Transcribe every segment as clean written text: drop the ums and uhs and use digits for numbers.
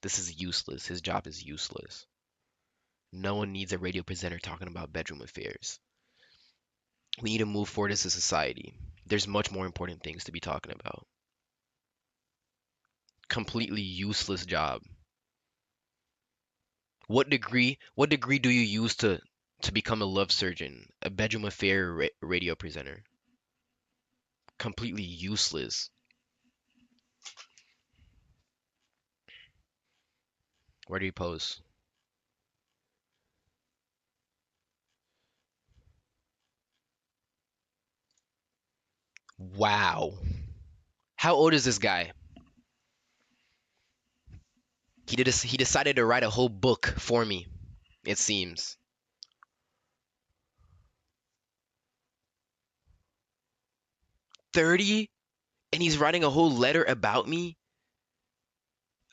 This is useless. His job is useless. No one needs a radio presenter talking about bedroom affairs. We need to move forward as a society. There's much more important things to be talking about. Completely useless job. What degree do you use to become a love surgeon, a bedroom affair radio presenter? Completely useless. Where do you pose? Wow. How old is this guy? He decided to write a whole book for me, it seems. $30, and he's writing a whole letter about me?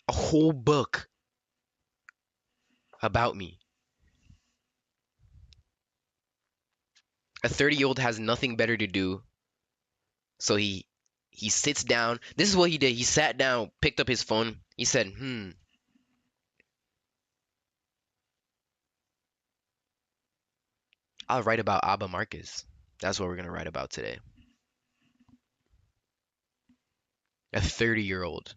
A whole book about me. A 30-year-old has nothing better to do, so he sits down. This is what he did. He sat down, picked up his phone. He said, I'll write about Abba Marcus. That's what we're going to write about today. A 30-year-old.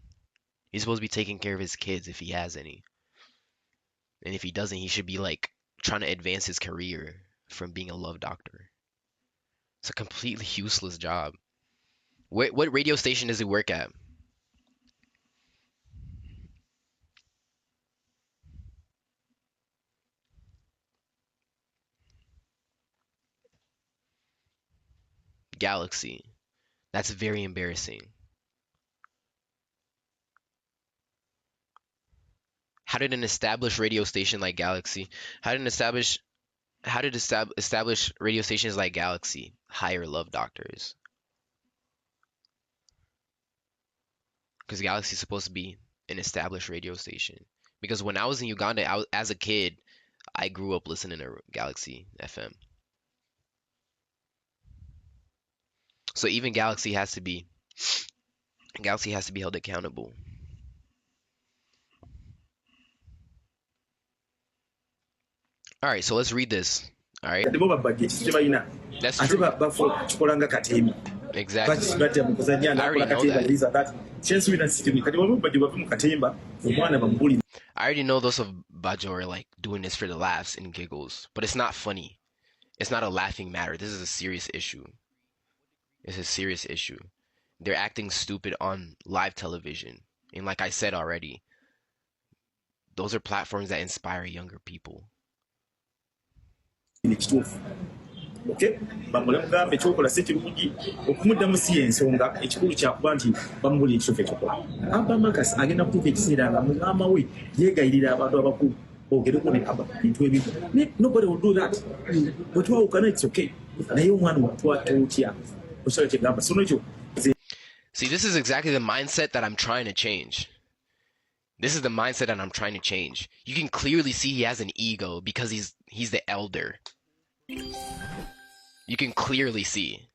He's supposed to be taking care of his kids if he has any. And if he doesn't, he should be like trying to advance his career from being a love doctor. It's a completely useless job. What radio station does he work at? Galaxy. That's very embarrassing. How did an established radio station like Galaxy, how did established radio stations like Galaxy hire love doctors? Because Galaxy is supposed to be an established radio station. Because when I was in Uganda, as a kid, I grew up listening to Galaxy FM. So even Galaxy has to be held accountable. All right, so let's read this. All right. That's true. Exactly. I already know those of Bajo are like doing this for the laughs and giggles, but it's not funny. It's not a laughing matter. This is a serious issue. It's a serious issue. They're acting stupid on live television. And like I said already, those are platforms that inspire younger people. Okay, bamulamugamba ekyokola si kirungi okumuddamu si ensonga ekikulu kyakuba nti bamubula ekisooka ekyokola Abba Marcus agenda kutuuka ekiseera nga mugamba we yeegayirira abantu abakulu ogereko ne Abba bintu ebimu. Nobody will do that. Bwe twawukana it's okay. Naye omwana watwatya osala kyegamba so nekyo. See, this is exactly the mindset that I'm trying to change. This is the mindset that I'm trying to change. You can clearly see he has an ego because he's the elder. You can clearly see.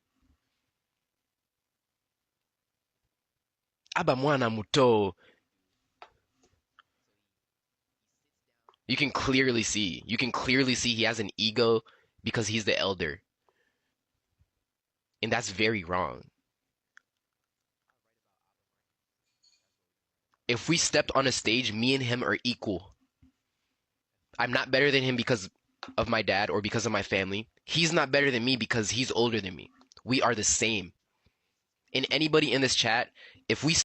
Abba mwana muto. You can clearly see. You can clearly see he has an ego because he's the elder. And that's very wrong. If we stepped on a stage, me and him are equal. I'm not better than him because of my dad or because of my family. He's not better than me because he's older than me. We are the same. And anybody in this chat, if we